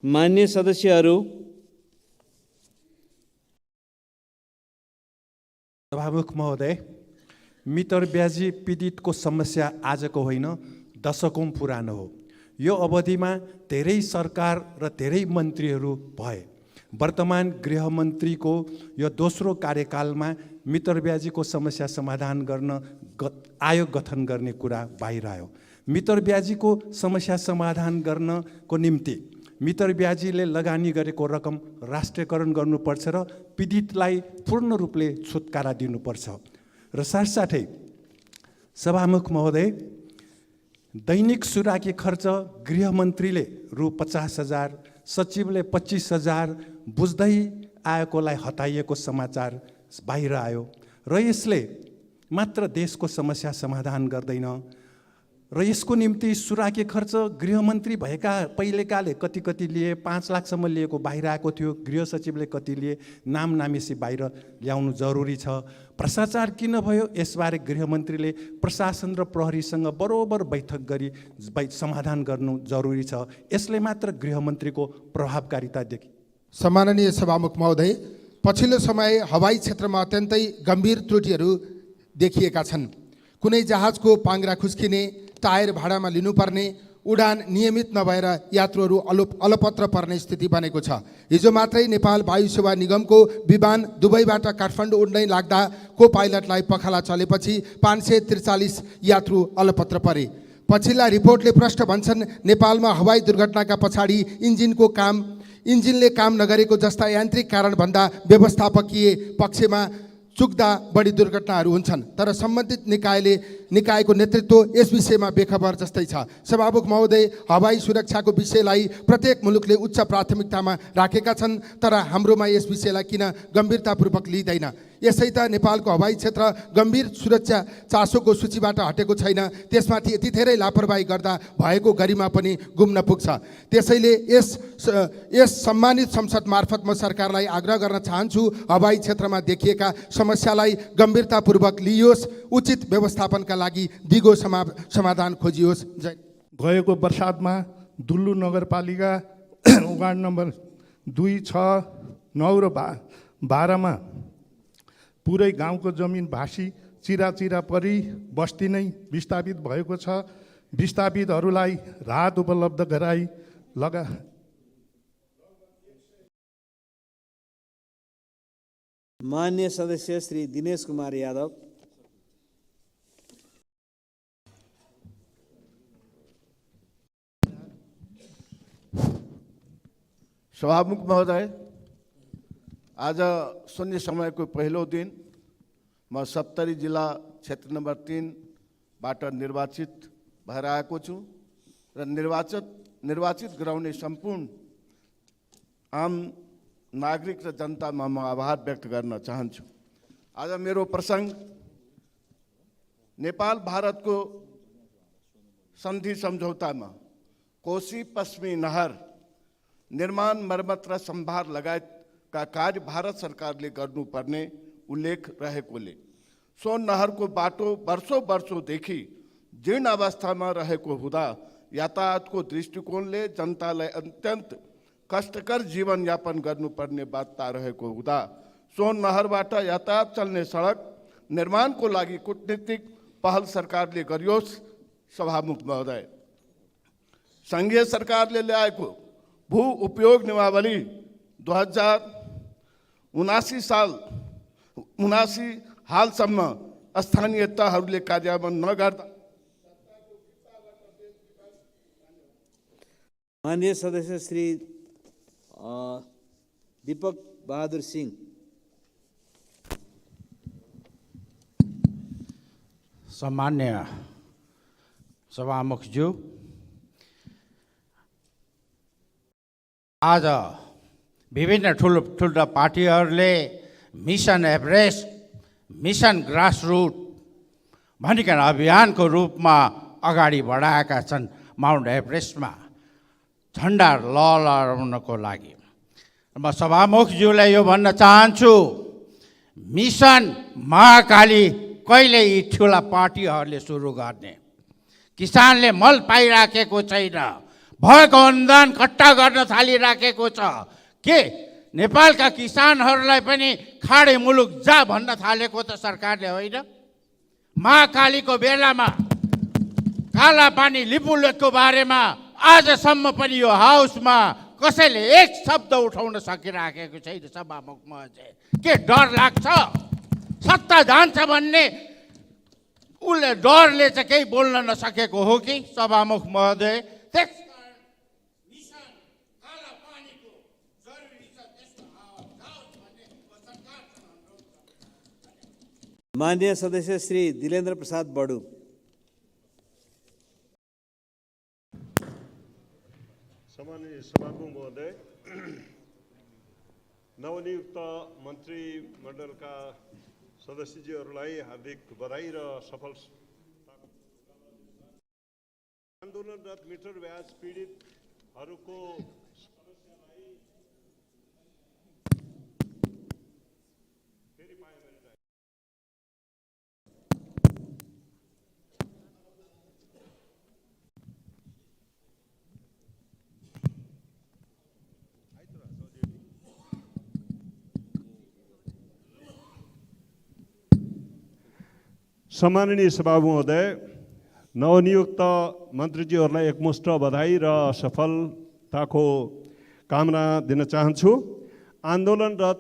मान्य सदस्यहरू, सभामुख महोदय, मितर ब्याजी पीडितको समस्या आजको होइन, दशकौं पुरानो हो। यो अवधिमा धेरै सरकार र धेरै मन्त्रीहरू भए। वर्तमान गृहमन्त्रीको यो दोस्रो कार्यकालमा मितर ब्याजीको समस्या समाधान गर्न आयोग गठन गर्ने कुरा बाहिर आयो। मितर ब्याजीको समस्या समाधान गर्नको निम्ति मितर ब्याजीले लगानी गरेको रकम राष्ट्रियकरण गर्नुपर्छ र पीडितलाई पूर्ण रूपले छुटकारा दिनुपर्छ। र साथसाथै सभामुख महोदय, दैनिक सुराकी खर्च गृहमन्त्रीले रु 50,000, सचिवले 25,000 बुझ्दै आएकोलाई हटाइएको समाचार बाहिर आयो र यसले मात्र देशको समस्या समाधान गर्दैन र यसको निम्ति सुराकी खर्च गृहमन्त्री भएका पहिलेकाले कति लिए, 5 लाखसम्म लिएको बाहिर आएको थियो। गृह सचिवले कति लिए, नाम नामेसी बाहिर ल्याउनु जरुरी छ। भ्रष्टाचार किन भयो यसबारे गृहमन्त्रीले प्रशासन र प्रहरीसँग बरोबर बैठक गरी समाधान गर्नु जरुरी छ। यसले मात्र गृहमन्त्रीको प्रभावकारिता देखि। सम्माननीय सभामुख महोदय, पछिल्लो समय हवाई क्षेत्रमा अत्यन्तै गम्भीर त्रुटिहरू देखिएका छन्। कुनै जहाजको पाङ्ग्रा खुस्किने, टायर भाडामा लिनुपर्ने, उडान नियमित नभएर यात्रुहरू अलपत्र पर्ने स्थिति बनेको छ। हिजो मात्रै नेपाल वायु सेवा निगमको विमान दुबईबाट काठमाडौँ उड्नै लाग्दा को पाइलटलाई पखाला चलेपछि 543 यात्रु अलपत्र परे। पछिल्ला रिपोर्टले प्रष्ट भन्छन् नेपालमा हवाई दुर्घटनाका पछाडि इन्जिनले काम नगरेको जस्ता यान्त्रिक कारणभन्दा व्यवस्थापकीय पक्षमा चुक्दा बढी दुर्घटनाहरू हुन्छन्। तर सम्बन्धित निकायको नेतृत्व यस विषयमा बेखबर जस्तै छ। सभामुख महोदय, हवाई सुरक्षाको विषयलाई प्रत्येक मुलुकले उच्च प्राथमिकतामा राखेका छन्, तर हाम्रोमा यस विषयलाई किन गम्भीरतापूर्वक लिँदैन? यसै त नेपालको हवाई क्षेत्र गम्भीर सुरक्षा चासोको सूचीबाट हटेको छैन। त्यसमाथि यति धेरै लापरवाही गर्दा भएको गरिमा पनि गुम्न पुग्छ। त्यसैले यस सम्मानित संसद मार्फत म सरकारलाई आग्रह गर्न चाहन्छु, हवाई क्षेत्रमा देखिएका समस्यालाई गम्भीरतापूर्वक लिइयोस्, उचित व्यवस्थापनका लागि दिगो समाधान खोजियोस्। गएको बर्सातमा दुल्लु नगरपालिका वार्ड नम्बर 2, 6, 9 र 12मा पुरै गाउँको जमिन भासी चिरा परी बस्ती नै विस्थापित भएको छ। विस्थापितहरूलाई राहत उपलब्ध गराई मान्य सदस्य श्री दिनेश कुमार यादव। सभामुख महोदय, आज शून्य समयको पहिलो दिन म सप्तरी जिल्ला क्षेत्र नम्बर 3 बाट निर्वाचित भएर आएको छु र निर्वाचित गराउने सम्पूर्ण आम नागरिक र जनतामा म आभार व्यक्त गर्न चाहन्छु। आज मेरो प्रसङ्ग नेपाल भारतको सन्धि सम्झौतामा कोशी पश्चिमी नहर निर्माण, मर्मत र सम्भार लगायतका कार्य भारत सरकारले गर्नुपर्ने उल्लेख रहेकोले सो नहरको बाटो वर्षौँदेखि जीर्ण अवस्थामा रहेको हुँदा यातायातको दृष्टिकोणले जनतालाई अत्यन्त कष्टकर जीवनयापन गर्नुपर्ने बाध्यता रहेको हुँदा सो नहरबाट यातायात चल्ने सडक निर्माणको लागि कूटनीतिक पहल सरकारले गरियोस्। सभामुख महोदय, सङ्घीय सरकारले ल्याएको भू उपयोग नियमावली 2079 हालसम्म स्थानीय तहहरूले कार्यान्वयन नगर्दा माननीय सदस्य श्री दीपक बहादुर सिंह। सम्मान्य सभामुखज्यू, आज विभिन्न ठुल्ठुला पार्टीहरूले मिसन एभरेस्ट, मिसन ग्रासरुट भनिकन अभियानको रूपमा अगाडि बढाएका छन् माउन्ट एभरेस्टमा झन्डा लहराउनको लागि। म सभामुखज्यूलाई यो भन्न चाहन्छु, मिसन महाकाली कहिले यी ठुला पार्टीहरूले सुरु गर्ने? किसानले मल पाइराखेको छैन, भएको अनुदान कट्टा गर्न थालिराखेको छ। के नेपालका किसानहरूलाई पनि खाडे मुलुक जा भन्न थालेको त सरकारले होइन? महाकालीको बेलामा काला पानी लिपुलेकको बारेमा आजसम्म पनि यो हाउसमा कसैले एक शब्द उठाउन सकिराखेको छैन। सभामुख महोदय, के डर लाग्छ? सत्ता जान्छ भन्ने उसले डरले चाहिँ केही बोल्न नसकेको हो कि सभामुख महोदय? त्यसकारण मिसन काला पानीको जरुरी छ, त्यसको आवाज जाओस् भन्ने सरकारसँग अनुरोध गर्छु। माननीय सदस्य श्री दिलेन्द्र प्रसाद बडु। सम्माननीय सभामुख महोदय, नवनियुक्त मन्त्रीमण्डलका सदस्यजीहरूलाई हार्दिक बधाई र सफल आन्दोलनरत मिटर ब्याज पीडितहरूको सम्माननीय सभामुख महोदय, नवनियुक्त मन्त्रीजीहरूलाई एकमुष्ट बधाई र सफलताको कामना दिन चाहन्छु। आन्दोलनरत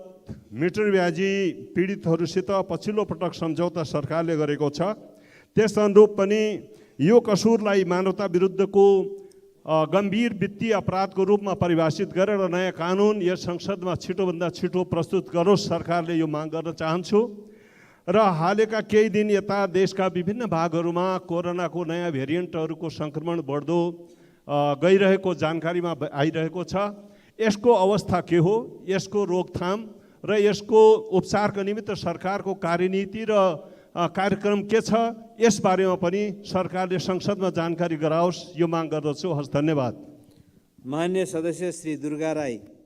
मिटर ब्याजी पीडितहरूसित पछिल्लो पटक सम्झौता सरकारले गरेको छ। त्यस अनुरूप पनि यो कसुरलाई मानवता विरुद्धको गम्भीर वित्तीय अपराधको रूपमा परिभाषित गरेर नयाँ कानुन यस संसदमा छिटोभन्दा छिटो प्रस्तुत गरोस्, सरकारले यो माग गर्न चाहन्छु। र हालका केही दिन यता देशका विभिन्न भागहरूमा कोरोनाको नयाँ भेरिएन्टहरूको सङ्क्रमण बढ्दो गइरहेको जानकारीमा आइरहेको छ। यसको अवस्था के हो, यसको रोकथाम र यसको उपचारका निमित्त सरकारको कार्यनीति र कार्यक्रम के छ, यसबारेमा पनि सरकारले संसदमा जानकारी गराओस्, यो माग गर्दछु। हस्, धन्यवाद। माननीय सदस्य श्री दुर्गा राई।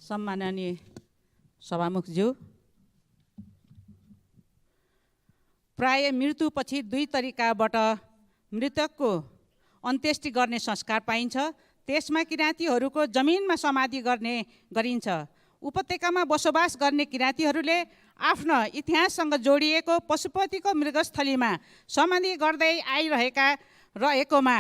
सम्माननीय सभामुखज्यू, प्राय मृत्युपछि दुई तरिकाबाट मृतकको अन्त्येष्टि गर्ने संस्कार पाइन्छ। त्यसमा किराँतीहरूको जमिनमा समाधि गर्ने गरिन्छ। उपत्यकामा बसोबास गर्ने किराँतीहरूले आफ्नो इतिहाससँग जोडिएको पशुपतिको मृगस्थलीमा समाधि गर्दै रहेकोमा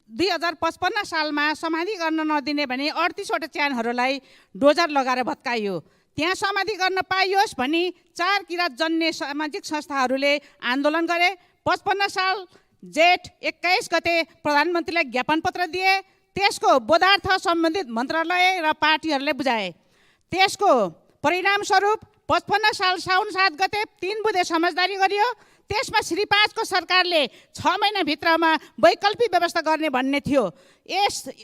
2055 सालमा समाधि गर्न नदिने भने 38वटा च्यानहरूलाई डोजर लगाएर भत्काइयो। त्यहाँ समाधि गर्न पाइयोस् भनी 4 किराँत जन्य सामाजिक संस्थाहरूले आन्दोलन गरे। 55 साल जेठ 21 गते प्रधानमन्त्रीलाई ज्ञापन पत्र दिए। त्यसको बोधार्थ सम्बन्धित मन्त्रालय र पार्टीहरूले बुझाए। त्यसको परिणामस्वरूप 55 साल साउन 7 गते 3 बुँदे समझदारी गरियो। त्यसमा श्री 5 को सरकारले 6 महिनाभित्रमा वैकल्पिक व्यवस्था गर्ने भन्ने थियो।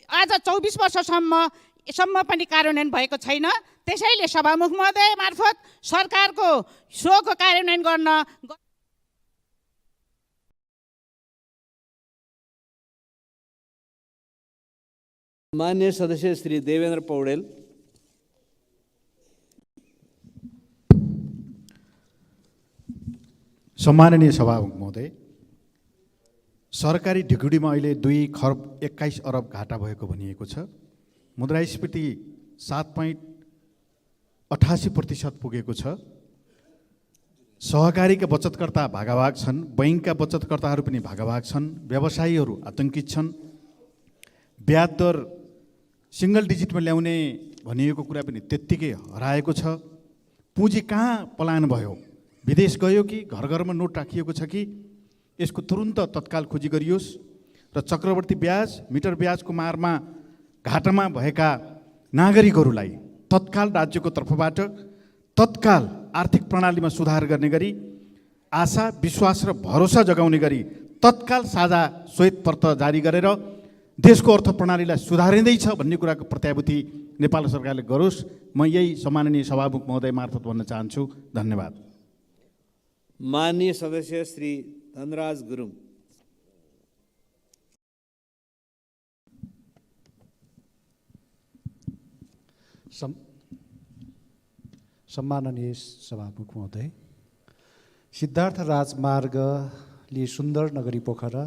आज 24 वर्षसम्म पनि कार्यान्वयन भएको छैन। त्यसैले सभामुख महोदय मार्फत सरकारको सोको कार्यान्वयन गर्न माननीय सदस्य श्री देवेन्द्र पौडेल। सम्माननीय सभामुख महोदय, सरकारी ढिकुडीमा अहिले 2 खर्ब 21 अरब घाटा भएको भनिएको छ। मुद्रास्फीति 7.88% पुगेको छ। सहकारीका बचतकर्ता भागाभाग छन्, बैङ्कका बचतकर्ताहरू पनि भागाभाग छन्, व्यवसायीहरू आतङ्कित छन्। ब्याज दर सिङ्गल डिजिटमा ल्याउने भनिएको कुरा पनि त्यत्तिकै हराएको छ। पुँजी कहाँ पलायन भयो, विदेश गयो कि घर घरमा नोट राखिएको छ कि, यसको तुरुन्त तत्काल खोजी गरियोस्। र चक्रवर्ती ब्याज मिटर ब्याजको मारमा घाटामा भएका नागरिकहरूलाई तत्काल राज्यको तर्फबाट तत्काल आर्थिक प्रणालीमा सुधार गर्ने गरी आशा विश्वास र भरोसा जगाउने गरी तत्काल साझा श्वेतपत्र जारी गरेर देशको अर्थ प्रणालीलाई सुधारिँदैछ भन्ने कुराको प्रत्याभूति नेपाल सरकारले गरोस्। म यही सम्माननीय सभामुख महोदय मार्फत भन्न चाहन्छु। धन्यवाद। माननीय सदस्य श्री धनराज गुरुङ। सम्माननीय सभामुख महोदय, सिद्धार्थ राजमार्गले सुन्दर नगरी पोखरा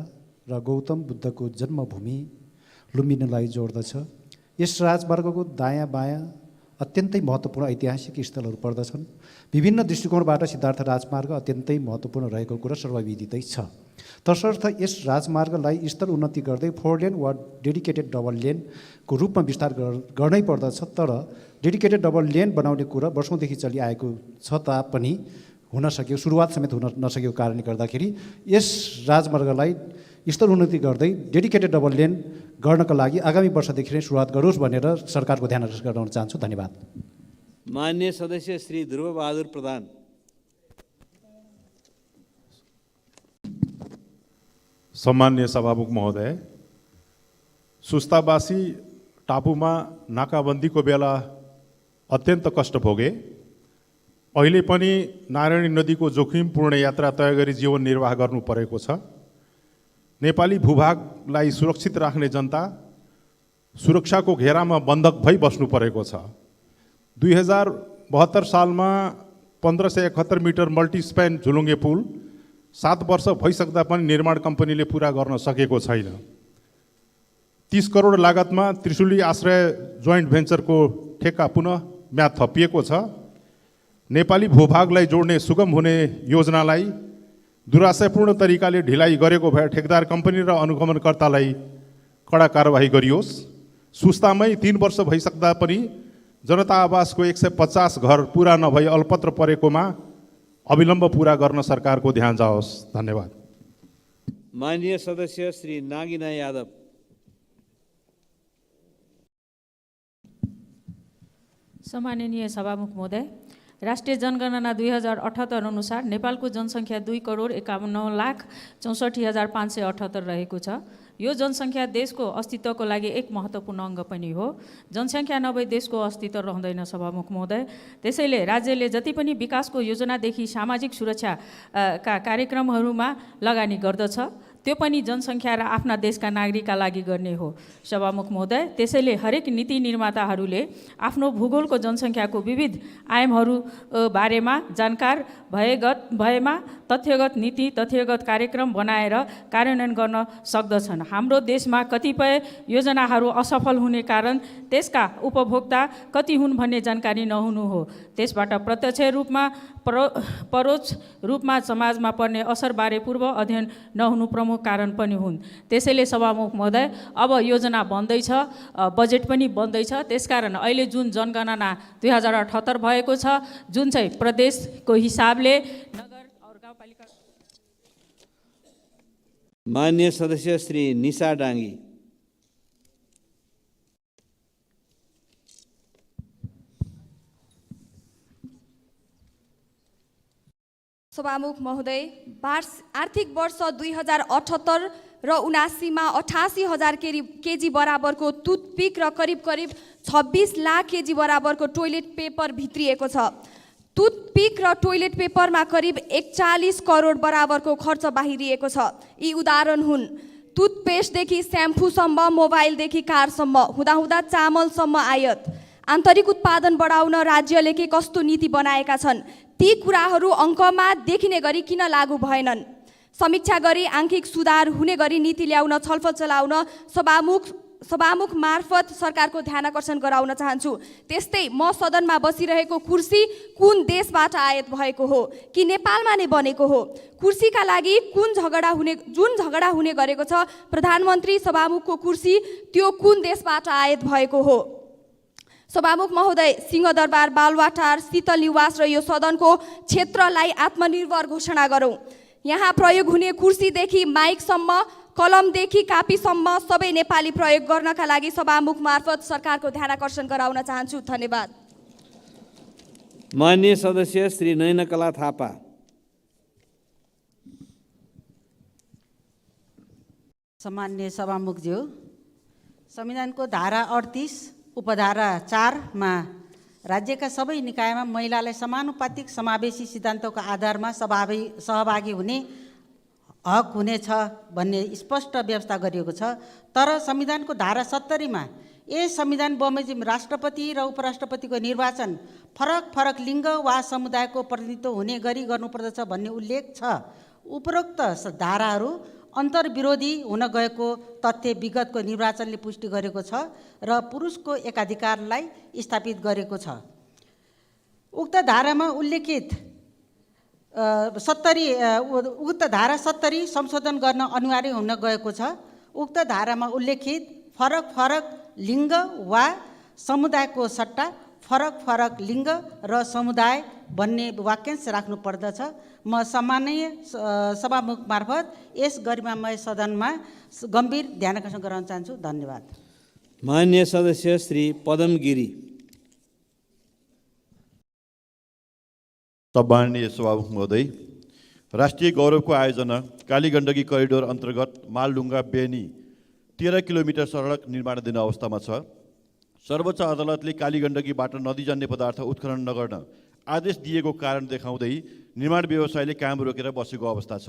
र गौतम बुद्धको जन्मभूमि लुम्बिनीलाई जोड्दछ। यस राजमार्गको दायाँ बायाँ अत्यन्तै महत्त्वपूर्ण ऐतिहासिक स्थलहरू पर्दछन्। विभिन्न दृष्टिकोणबाट सिद्धार्थ राजमार्ग अत्यन्तै महत्त्वपूर्ण रहेको कुरा सर्वविदितै छ। तसर्थ यस राजमार्गलाई स्थल उन्नति गर्दै 4 लेन वा डेडिकेटेड डबल लेनको रूपमा विस्तार गर्नै पर्दछ। तर डेडिकेटेड डबल लेन बनाउने कुरा वर्षौँदेखि चलिआएको छ तापनि हुन सक्यो, सुरुवात समेत हुन नसकेको कारणले गर्दाखेरि यस राजमार्गलाई स्थल उन्नति गर्दै डेडिकेटेड डबल लेन गर्नका लागि आगामी वर्षदेखि नै सुरुवात गरोस् भनेर सरकारको ध्यान आकर्षण गराउन चाहन्छु। धन्यवाद। मान्य सदस्य श्री ध्रुव बहादुर प्रधान। सम्मान्य सभामुख महोदय, सुस्ताबासी टापुमा नाकाबन्दीको बेला अत्यन्त कष्ट भोगे। अहिले पनि नारायणी नदीको जोखिमपूर्ण यात्रा तय गरी जीवन निर्वाह गर्नु परेको छ। नेपाली भूभागलाई सुरक्षित राख्ने जनता सुरक्षाको घेरामा बन्धक भई बस्नु परेको छ। 2072 सालमा 1571 मिटर मल्टिस्प्यान झुलुङ्गे पुल 7 वर्ष भइसक्दा पनि निर्माण कम्पनीले पुरा गर्न सकेको छैन। 30 करोड लागतमा त्रिशुली आश्रय जोइन्ट भेन्चरको ठेक्का पुनः म्याद थपिएको छ। नेपाली भूभागलाई जोड्ने सुगम हुने योजनालाई दुराशयपूर्ण तरिकाले ढिलाइ गरेको भए ठेकदार कम्पनी र अनुगमनकर्तालाई कडा कारबाही गरियोस्। सुस्तामै 3 वर्ष भइसक्दा पनि जनता आवासको 150 घर पुरा नभई अल्पत्र परेकोमा अविलम्ब पुरा गर्न सरकारको ध्यान जाओस्। धन्यवाद। माननीय सदस्य श्री नागिना यादव। सम्माननीय सभामुख महोदय, राष्ट्रिय जनगणना 2078 अनुसार नेपालको जनसङ्ख्या 2,51,64,578 रहेको छ। यो जनसङ्ख्या देशको अस्तित्वको लागि एक महत्त्वपूर्ण अङ्ग पनि हो। जनसङ्ख्या नभई देशको अस्तित्व रहँदैन सभामुख महोदय। त्यसैले राज्यले जति पनि विकासको योजनादेखि सामाजिक सुरक्षा का कार्यक्रमहरूमा लगानी गर्दछ त्यो पनि जनसङ्ख्या र आफ्ना देशका नागरिकका लागि गर्ने हो सभामुख महोदय। त्यसैले हरेक नीति निर्माताहरूले आफ्नो भूगोलको जनसङ्ख्याको विविध आयामहरू बारेमा जानकार भएमा तथ्यगत नीति तथ्यगत कार्यक्रम बनाएर कार्यान्वयन गर्न सक्दछन्। हाम्रो देशमा कतिपय योजनाहरू असफल हुने कारण त्यसका उपभोक्ता कति हुन् भन्ने जानकारी नहुनु हो। त्यसबाट प्रत्यक्ष रूपमा परोक्ष रूपमा समाजमा पर्ने असरबारे पूर्व अध्ययन नहुनु प्रमुख कारण पनि हुन्। त्यसैले सभामुख महोदय, अब योजना बन्दैछ, बजेट पनि बन्दैछ। त्यसकारण अहिले जुन जनगणना 2078 भएको छ, जुन चाहिँ प्रदेशको हिसाबले नगर और गाउँपालिका। मान्य सदस्य श्री निशा डाङ्गी। सभामुख महोदय, आर्थिक वर्ष 2078 र 79 88,000 केजी बराबरको टुथपिक र करिब 26 लाख केजी बराबरको टोइलेट पेपर भित्रिएको छ। टुथपिक र टोइलेट पेपरमा करिब 41 करोड बराबरको खर्च बाहिरिएको छ। यी उदाहरण हुन् टुथपेस्टदेखि स्याम्पूसम्म, मोबाइलदेखि कारसम्म, हुँदाहुँदा चामलसम्म आयात। आन्तरिक उत्पादन बढाउन राज्यले के कस्तो नीति बनाएका छन्, ती कुराहरू अङ्कमा देखिने गरी किन लागू भएनन्? समीक्षा गरी आंशिक सुधार हुने गरी नीति ल्याउन छलफल चलाउन सभामुख मार्फत सरकारको ध्यान आकर्षण गराउन चाहन्छु। त्यस्तै म सदनमा बसिरहेको कुर्सी कुन देशबाट आयात भएको हो कि नेपालमा नै बनेको हो? कुर्सीका लागि जुन झगडा हुने गरेको छ प्रधानमन्त्री सभामुखको कुर्सी, त्यो कुन देशबाट आयात भएको हो? सभामुख महोदय, सिंहदरबार, बालुवाटार, शीतल निवास र यो सदनको क्षेत्रलाई आत्मनिर्भर घोषणा गरौँ। यहाँ प्रयोग हुने कुर्सीदेखि माइकसम्म, कलमदेखि कापीसम्म सबै नेपाली प्रयोग गर्नका लागि सभामुख मार्फत सरकारको ध्यान आकर्षण गराउन चाहन्छु। धन्यवाद। माननीय सदस्य श्री नयनकला थापा। सम्मान्य सभामुखज्यू, संविधानको धारा 38 उपधारा 4 मा राज्यका सबै निकायमा महिलालाई समानुपातिक समावेशी सिद्धान्तको आधारमा सहभागी हुने हक हुनेछ भन्ने स्पष्ट व्यवस्था गरिएको छ। तर संविधानको धारा 70 मा यस संविधान बमोजिम राष्ट्रपति र उपराष्ट्रपतिको निर्वाचन फरक फरक लिङ्ग वा समुदायको प्रतिनिधित्व हुने गरी गर्नुपर्दछ भन्ने उल्लेख छ। उपरोक्त धाराहरू अन्तर्विरोधी हुन गएको तथ्य विगतको निर्वाचनले पुष्टि गरेको छ र पुरुषको एकाधिकारलाई स्थापित गरेको छ। उक्त धारामा उल्लेखित उक्त धारा 70 संशोधन गर्न अनिवार्य हुन गएको छ। उक्त धारामा उल्लेखित फरक फरक लिङ्ग वा समुदायको सट्टा फरक फरक लिङ्ग र समुदाय भन्ने वाक्यांश राख्नु पर्दछ। म सम्माननीय सभामुख मार्फत यस गरिमामय सदनमा गम्भीर ध्यानाकर्षण गराउन चाहन्छु। धन्यवाद। मान्य सदस्य श्री पदम गिरी। सम्माननीय सभामुख महोदय, राष्ट्रिय गौरवको आयोजना कालीगण्डकी करिडोर अन्तर्गत मालढुङ्गा बेनी 13 किलोमिटर सडक निर्माणाधीन अवस्थामा छ। सर्वोच्च अदालतले कालीगण्डकीबाट नदीजन्य पदार्थ उत्खनन नगर्न आदेश दिएको कारण देखाउँदै निर्माण व्यवसायले काम रोकेर बसेको अवस्था छ।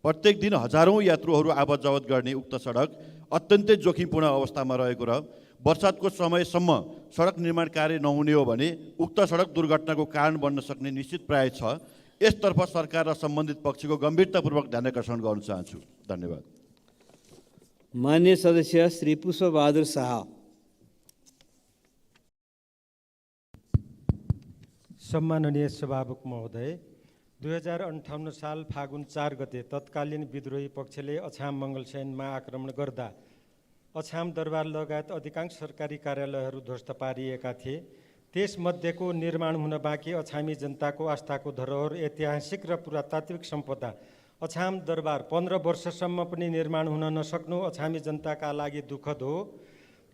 प्रत्येक दिन हजारौँ यात्रुहरू आवत जावत गर्ने उक्त सडक अत्यन्तै जोखिमपूर्ण अवस्थामा रहेको र वर्षातको समयसम्म सडक निर्माण कार्य नहुने हो भने उक्त सडक दुर्घटनाको कारण बन्न सक्ने निश्चित प्राय छ। यसतर्फ सरकार र सम्बन्धित पक्षको गम्भीरतापूर्वक ध्यानाकर्षण गर्न चाहन्छु। धन्यवाद। मान्य सदस्य श्री पुष्पबहादुर शाह। सम्माननीय सभामुख महोदय, 2058 साल फागुन 4 गते तत्कालीन विद्रोही पक्षले अछाम मङ्गलसेनमा आक्रमण गर्दा अछाम दरबार लगायत अधिकांश सरकारी कार्यालयहरू ध्वस्त पारिएका थिए। त्यसमध्येको निर्माण हुन बाँकी अछामी जनताको आस्थाको धरोहर ऐतिहासिक र पुरातात्विक सम्पदा अछाम दरबार 15 वर्षसम्म पनि निर्माण हुन नसक्नु अछामी जनताका लागि दुःखद हो।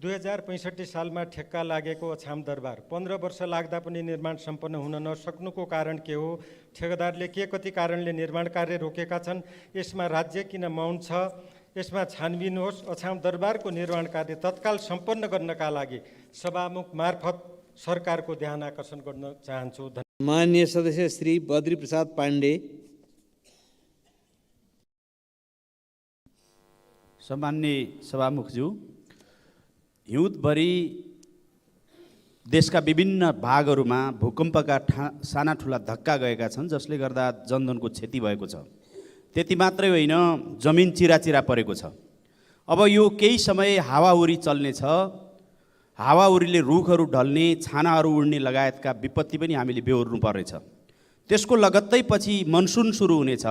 2065 सालमा ठेक्का लागेको अछाम दरबार 15 वर्ष लाग्दा पनि निर्माण सम्पन्न हुन नसक्नुको कारण के हो? ठेकेदारले के कति कारणले निर्माण कार्य रोकेका छन्? यसमा राज्य किन मौन छ? यसमा छानबिन होस्। अछाम दरबारको निर्माण कार्य तत्काल सम्पन्न गर्नका लागि सभामुख मार्फत सरकारको ध्यान आकर्षण गर्न चाहन्छु। मान्य सदस्य श्री बद्री प्रसाद पाण्डे। सम्मान्य सभामुखज्यू, हिउँदभरि देशका विभिन्न भागहरूमा भूकम्पका साना ठुला धक्का गएका छन्, जसले गर्दा जनधनको क्षति भएको छ। त्यति मात्रै होइन, जमिन चिराचिरा परेको छ। अब यो केही समय हावाहुरी चल्नेछ। हावाहुरीले रुखहरू ढल्ने, छानाहरू उड्ने लगायतका विपत्ति पनि हामीले बेहोर्नु पर्नेछ। त्यसको लगत्तै पछि मनसुन सुरु हुनेछ।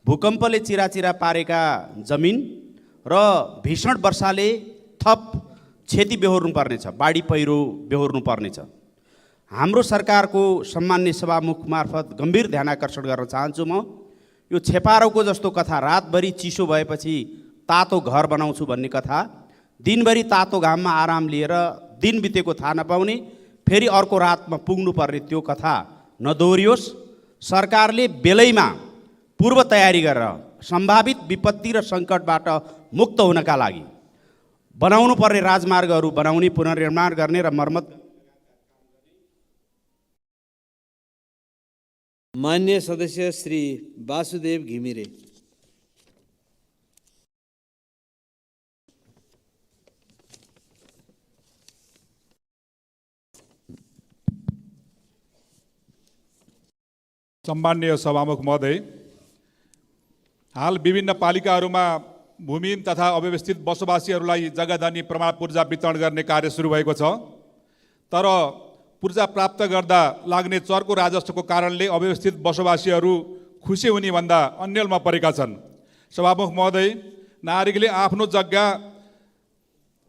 भूकम्पले चिराचिरा पारेका जमिन र भीषण वर्षाले थप क्षति बेहोर्नु पर्नेछ, बाढी पहिरो बेहोर्नु पर्नेछ। हाम्रो सरकारको सम्मान्य सभामुख मार्फत गम्भीर ध्यानाकर्षण गर्न चाहन्छु। म यो छेपारोको जस्तो कथा, रातभरि चिसो भएपछि तातो घर बनाउँछु भन्ने कथा, दिनभरि तातो घाममा आराम लिएर दिन बितेको थाहा नपाउने, फेरि अर्को रातमा पुग्नु पर्ने त्यो कथा नदोहोरियोस्। सरकारले बेलैमा पूर्व तयारी गरेर सम्भावित विपत्ति र सङ्कटबाट मुक्त हुनका लागि बनाउनु पर्ने राजमार्गहरू बनाउने, पुनर्निर्माण गर्ने र मर्मत। मान्य सदस्य श्री वासुदेव घिमिरे। सम्माननीय सभामुख महोदय, हाल विभिन्न पालिकाहरूमा भूमिहीन तथा अव्यवस्थित बसोबासीहरूलाई जग्गादानी प्रमाण पूर्जा वितरण गर्ने कार्य सुरु भएको छ। तर पूर्जा प्राप्त गर्दा लाग्ने चर्को राजस्वको कारणले अव्यवस्थित बसोबासीहरू खुसी हुने भन्दा अन्यलमा परेका छन्। सभामुख महोदय, नागरिकले आफ्नो जग्गा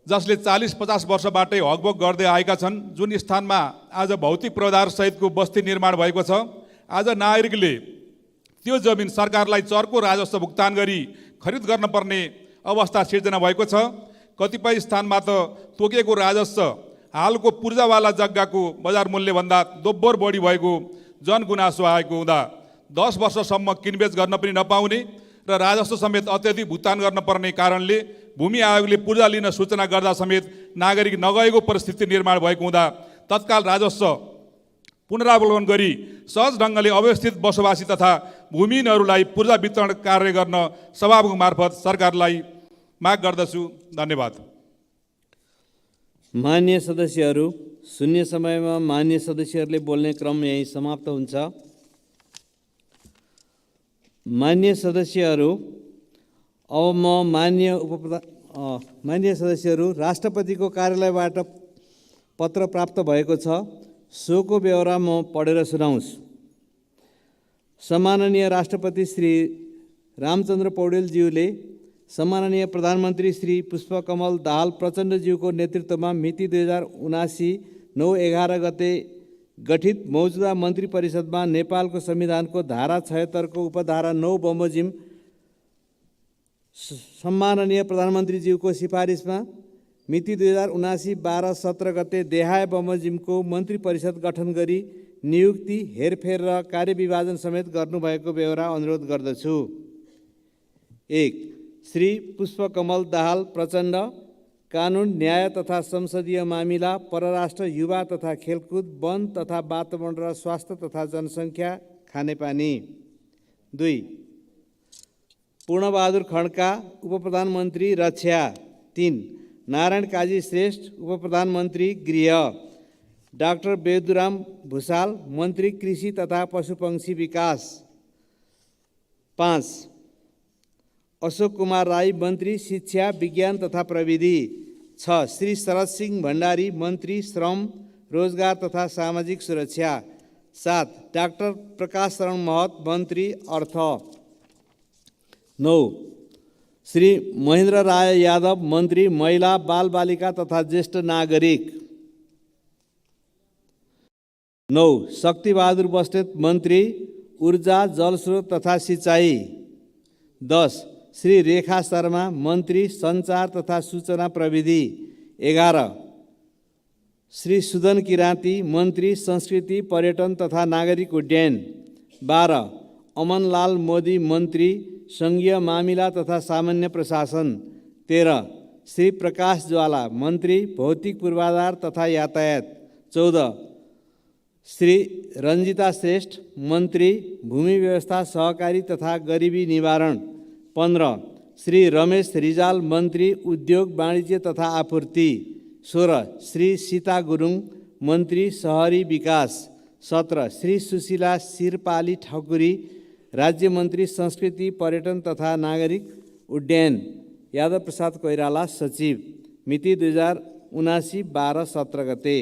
जसले 40-50 वर्षबाटै हकभोग गर्दै आएका छन्, जुन स्थानमा आज भौतिक पूर्वाधार सहितको बस्ती निर्माण भएको छ, आज नागरिकले त्यो जमिन सरकारलाई चर्को राजस्व भुक्तान गरी खरिद गर्न पर्ने अवस्था सिर्जना भएको छ। कतिपय स्थानमा त तोकेको राजस्व हालको पूर्जावाला जग्गाको बजार मूल्यभन्दा दोब्बर बढी भएको जनगुनासो आएको हुँदा 10 वर्षसम्म किनबेच गर्न पनि नपाउने र राजस्व समेत अत्यधिक भुक्तान गर्न पर्ने कारणले भूमि आयोगले पूर्जा लिन सूचना गर्दा समेत नागरिक नगएको परिस्थिति निर्माण भएको हुँदा तत्काल राजस्व पुनरावलोकन गरी सहज ढङ्गले अव्यवस्थित बसोबासी तथा भूमिहीनहरूलाई पूर्जा वितरण कार्य गर्न सभामुख मार्फत सरकारलाई माग गर्दछु। धन्यवाद। मान्य सदस्यहरू, शून्य समयमा मान्य सदस्यहरूले बोल्ने क्रम यही समाप्त हुन्छ। मान्य सदस्यहरू, अब म मान्य सदस्यहरू, राष्ट्रपतिको कार्यालयबाट पत्र प्राप्त भएको छ, सोको बेहोरा म पढेर सुनाउँछु। सम्माननीय राष्ट्रपति श्री रामचन्द्र पौडेलज्यूले सम्माननीय प्रधानमन्त्री श्री पुष्पकमल दाहाल प्रचण्डज्यूको नेतृत्वमा मिति 2079 9/11 गते गठित मौजुदा मन्त्री परिषदमा नेपालको संविधानको धारा 76 को उपधारा 9 बमोजिम सम्माननीय प्रधानमन्त्रीज्यूको सिफारिसमा मिति 2079 12 17 गते देहाय बमोजिमको मन्त्री परिषद गठन गरी नियुक्ति, हेरफेर र कार्यविभाजन समेत गर्नुभएको बेहोरा अनुरोध गर्दछु। 1. श्री पुष्पकमल दाहाल प्रचण्ड, कानुन, न्याय तथा संसदीय मामिला, परराष्ट्र, युवा तथा खेलकुद, वन तथा वातावरण र स्वास्थ्य तथा जनसङ्ख्या, खानेपानी। 2. पूर्णबहादुर खड्का, उपप्रधानमन्त्री रक्षा। 3. नारायण काजी श्रेष्ठ, उपप्रधानमन्त्री गृह। डाक्टर बेदुराम भुषाल, मन्त्री कृषि तथा पशुपक्षी विकास। 5. अशोक कुमार राई, मन्त्री शिक्षा, विज्ञान तथा प्रविधि। 6. श्री शरद सिंह भण्डारी, मन्त्री श्रम, रोजगार तथा सामाजिक सुरक्षा। 7. डाक्टर प्रकाश शरण महत, मन्त्री अर्थ। 9. श्री महेन्द्र राय यादव, मन्त्री महिला, बाल बालिका तथा ज्येष्ठ नागरिक। 9. शक्तिबहादुर बस्नेत, मन्त्री ऊर्जा, जलस्रोत तथा सिँचाइ। 10. श्री रेखा शर्मा, मन्त्री सञ्चार तथा सूचना प्रविधि। 11. श्री सुदन किराँती, मन्त्री संस्कृति, पर्यटन तथा नागरिक उड्डयन। 12. अमनलाल मोदी, मन्त्री सङ्घीय मामिला तथा सामान्य प्रशासन। 13. श्री प्रकाश ज्वाला, मन्त्री भौतिक पूर्वाधार तथा यातायात। 14. श्री रञ्जिता श्रेष्ठ, मन्त्री भूमि व्यवस्था, सहकारी तथा गरिबी निवारण। 15. श्री रमेश रिजाल, मन्त्री उद्योग, वाणिज्य तथा आपूर्ति। 16. श्री सीता गुरुङ, मन्त्री सहरी विकास। 17. श्री सुशीला शिरपाली ठकुरी, राज्य मन्त्री संस्कृति, पर्यटन तथा नागरिक उड्डयन। यादव प्रसाद कोइराला, सचिव। मिति 2079 12 17 गते।